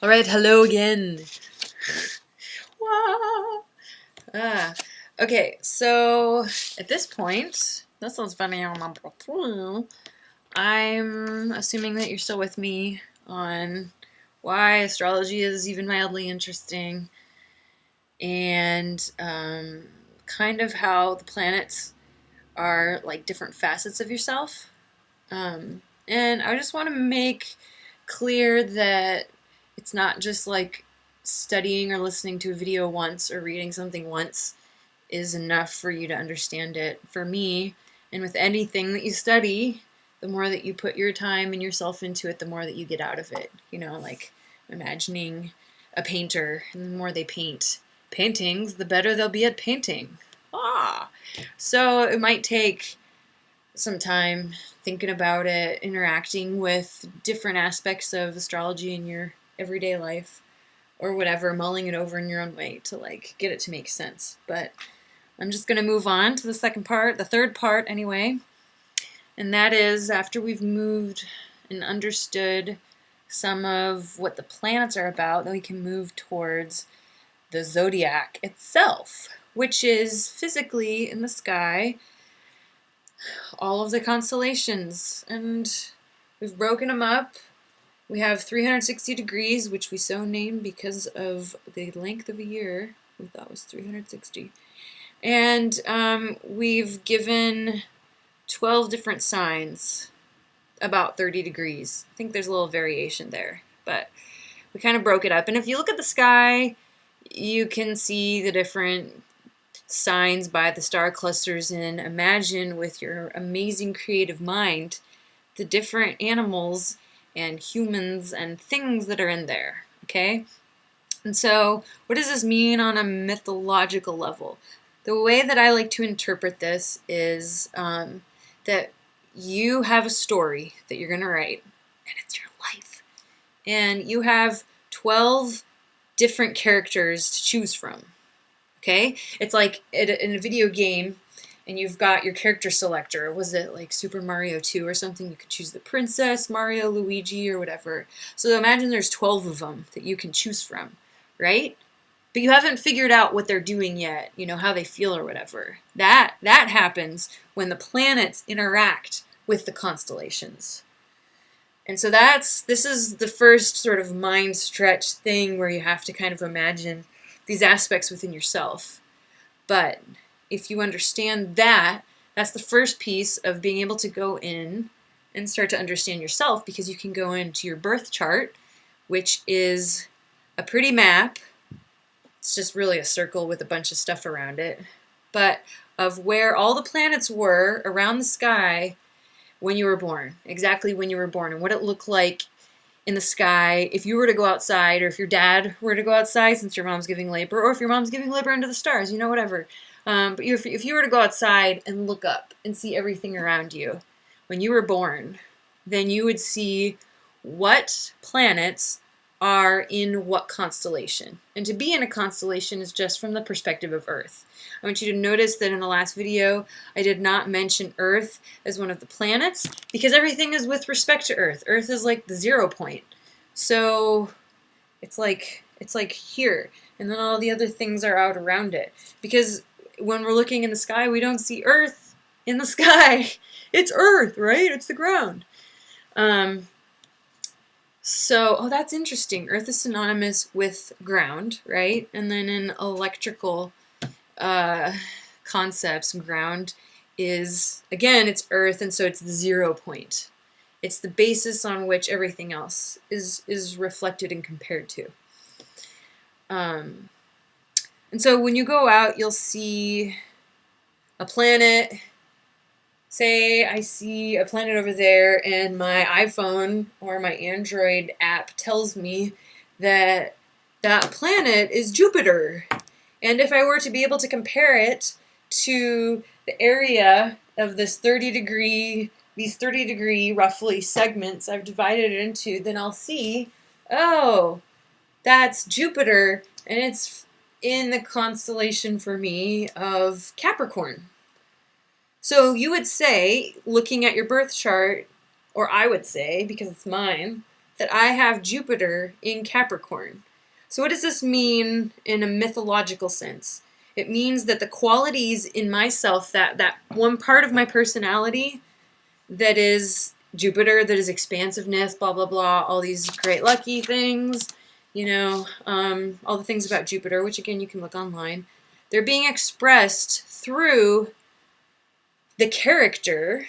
All right, hello again. Wah. Okay, so at this point, that sounds funny on number 2. I'm assuming that you're still with me on why astrology is even mildly interesting and kind of how the planets are like different facets of yourself. And I just want to make clear that it's not just like studying or listening to a video once or reading something once is enough for you to understand it. For me, and with anything that you study, the more that you put your time and yourself into it, the more that you get out of it. You know, like imagining a painter, and the more they paint paintings, the better they'll be at painting. So it might take some time thinking about it, interacting with different aspects of astrology in your everyday life or whatever, mulling it over in your own way to like get it to make sense. But I'm just going to move on to the second part, the third part anyway, and that is after we've moved and understood some of what the planets are about, then we can move towards the zodiac itself, which is physically in the sky all of the constellations, and we've broken them up. We have 360 degrees, which we so named because of the length of a year. We thought was 360. And we've given 12 different signs, about 30 degrees. I think there's a little variation there, but we kind of broke it up. And if you look at the sky, you can see the different signs by the star clusters, and imagine with your amazing creative mind the different animals and humans and things that are in there, okay? And so what does this mean on a mythological level? The way that I like to interpret this is that you have a story that you're going to write, and it's your life. And you have 12 different characters to choose from. Okay? It's like in a video game, and you've got your character selector. Was it like Super Mario 2 or something? You could choose the princess, Mario, Luigi, or whatever. So imagine there's 12 of them that you can choose from, right? But you haven't figured out what they're doing yet, you know, how they feel or whatever. That happens when the planets interact with the constellations. And so this is the first sort of mind stretch thing where you have to kind of imagine these aspects within yourself. But if you understand that, that's the first piece of being able to go in and start to understand yourself, because you can go into your birth chart, which is a pretty map. It's just really a circle with a bunch of stuff around it, but of where all the planets were around the sky when you were born, exactly when you were born, and what it looked like in the sky if you were to go outside, or if your dad were to go outside since your mom's giving labor, or if your mom's giving labor into the stars, you know, whatever. But if you were to go outside and look up and see everything around you when you were born, then you would see what planets are in what constellation. And to be in a constellation is just from the perspective of Earth. I want you to notice that in the last video, I did not mention Earth as one of the planets, because everything is with respect to Earth. Earth is like the 0 point. So it's like here, and then all the other things are out around it. Because when we're looking in the sky, we don't see Earth in the sky. It's Earth, right? It's the ground. So, that's interesting. Earth is synonymous with ground, right? And then in electrical concepts, ground is, again, it's Earth, and so it's the 0 point. It's the basis on which everything else is reflected and compared to. And so when you go out, you'll see a planet. Say I see a planet over there, and my iPhone or my Android app tells me that that planet is Jupiter. And if I were to be able to compare it to the area of these 30 degree roughly segments I've divided it into, then I'll see, oh, that's Jupiter, and it's in the constellation for me of Capricorn. So you would say, looking at your birth chart, or I would say, because it's mine, that I have Jupiter in Capricorn. So what does this mean in a mythological sense? It means that the qualities in myself, that one part of my personality that is Jupiter, that is expansiveness, blah, blah, blah, all these great lucky things, you know, all the things about Jupiter, which again, you can look online. They're being expressed through the character,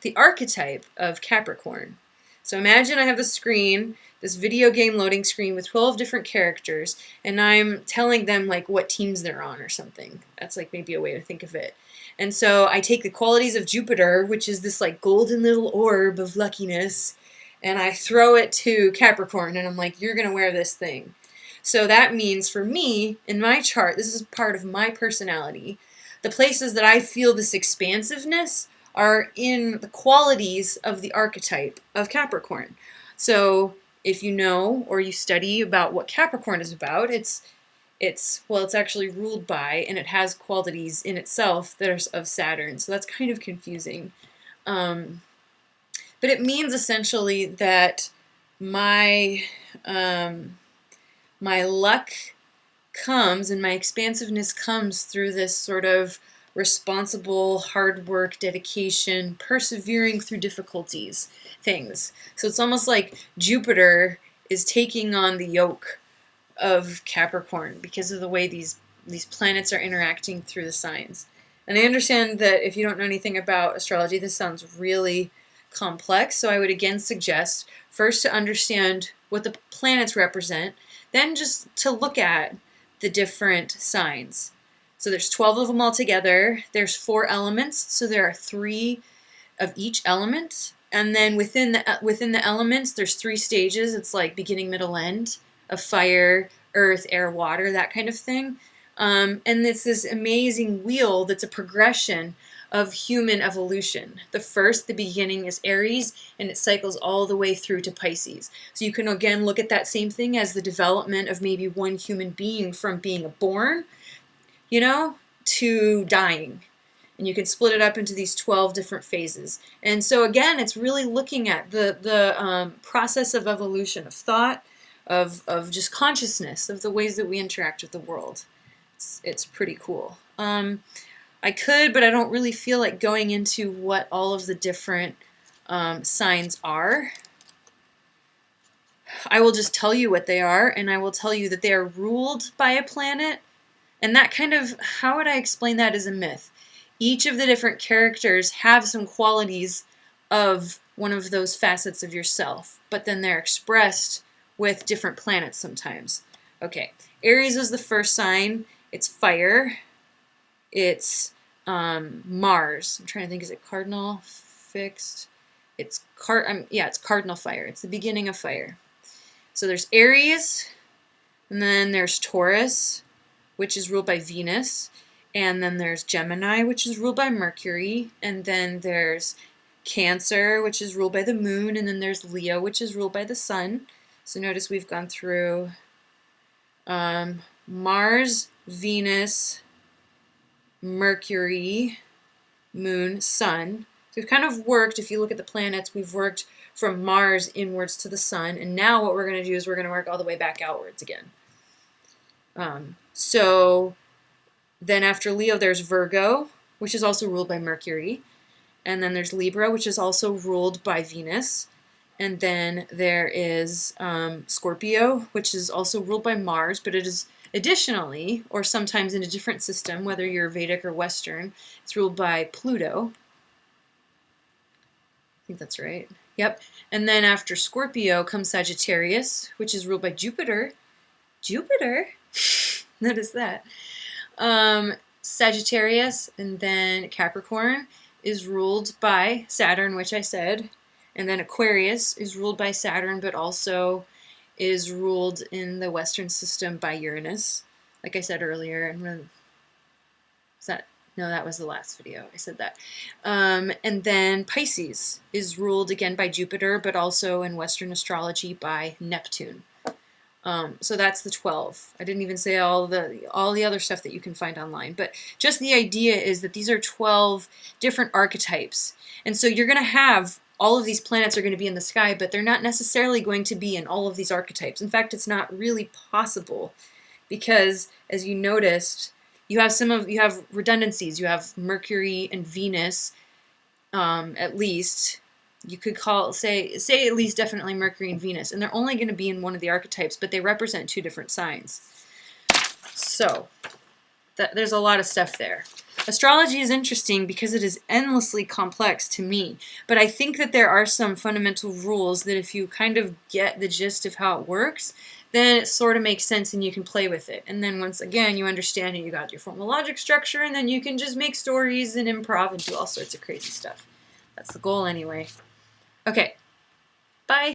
the archetype of Capricorn. So imagine I have a screen, this video game loading screen with 12 different characters, and I'm telling them like what teams they're on or something. That's like maybe a way to think of it. And so I take the qualities of Jupiter, which is this like golden little orb of luckiness, and I throw it to Capricorn, and I'm like, you're going to wear this thing. So that means for me, in my chart, this is part of my personality, the places that I feel this expansiveness are in the qualities of the archetype of Capricorn. So if you know or you study about what Capricorn is about, it's actually ruled by, and it has qualities in itself that are of Saturn. So that's kind of confusing. But it means essentially that my luck comes and my expansiveness comes through this sort of responsible, hard work, dedication, persevering through difficulties, things. So it's almost like Jupiter is taking on the yoke of Capricorn because of the way these planets are interacting through the signs. And I understand that if you don't know anything about astrology, this sounds really complex. So I would again suggest first to understand what the planets represent, then just to look at the different signs. So there's 12 of them all together. There's 4 elements, so there are 3 of each element. And then within the elements, there's 3 stages. It's like beginning, middle, end of fire, earth, air, water, that kind of thing. And it's this amazing wheel that's a progression of human evolution. The beginning is Aries, and it cycles all the way through to Pisces. So you can again look at that same thing as the development of maybe one human being from being born, you know, to dying. And you can split it up into these 12 different phases. And so again, it's really looking at the process of evolution, of thought, of just consciousness, of the ways that we interact with the world. It's pretty cool. I could, but I don't really feel like going into what all of the different signs are. I will just tell you what they are, and I will tell you that they are ruled by a planet. And that kind of, how would I explain that as a myth? Each of the different characters have some qualities of one of those facets of yourself, but then they're expressed with different planets sometimes. Okay, Aries is the first sign. It's fire. It's Mars. I'm trying to think, is it cardinal, fixed? It's cardinal fire. It's the beginning of fire. So there's Aries, and then there's Taurus, which is ruled by Venus, and then there's Gemini, which is ruled by Mercury, and then there's Cancer, which is ruled by the moon, and then there's Leo, which is ruled by the sun. So notice we've gone through Mars, Venus, Mercury, moon, sun. So we've kind of worked, if you look at the planets, we've worked from Mars inwards to the sun, and now what we're going to do is we're going to work all the way back outwards again. So then after Leo, there's Virgo, which is also ruled by Mercury. And then there's Libra, which is also ruled by Venus. And then there is Scorpio, which is also ruled by Mars, but it is additionally, or sometimes in a different system, whether you're Vedic or Western, it's ruled by Pluto. I think that's right. Yep. And then after Scorpio comes Sagittarius, which is ruled by Jupiter. Jupiter? Notice that. Sagittarius, and then Capricorn is ruled by Saturn, which I said. And then Aquarius is ruled by Saturn, but also is ruled in the Western system by Uranus. Like I said earlier, that was the last video. I said that. And then Pisces is ruled again by Jupiter, but also in Western astrology by Neptune. So that's the 12. I didn't even say all the other stuff that you can find online, but just the idea is that these are 12 different archetypes. And so you're going to have all of these planets are going to be in the sky, but they're not necessarily going to be in all of these archetypes. In fact, it's not really possible because, as you noticed, you have redundancies. You have Mercury and Venus, at least. You could say at least definitely Mercury and Venus, and they're only going to be in one of the archetypes, but they represent two different signs. So there's a lot of stuff there. Astrology is interesting because it is endlessly complex to me, but I think that there are some fundamental rules that if you kind of get the gist of how it works, then it sort of makes sense and you can play with it. And then once again, you understand it, you got your formal logic structure, and then you can just make stories and improv and do all sorts of crazy stuff. That's the goal anyway. Okay,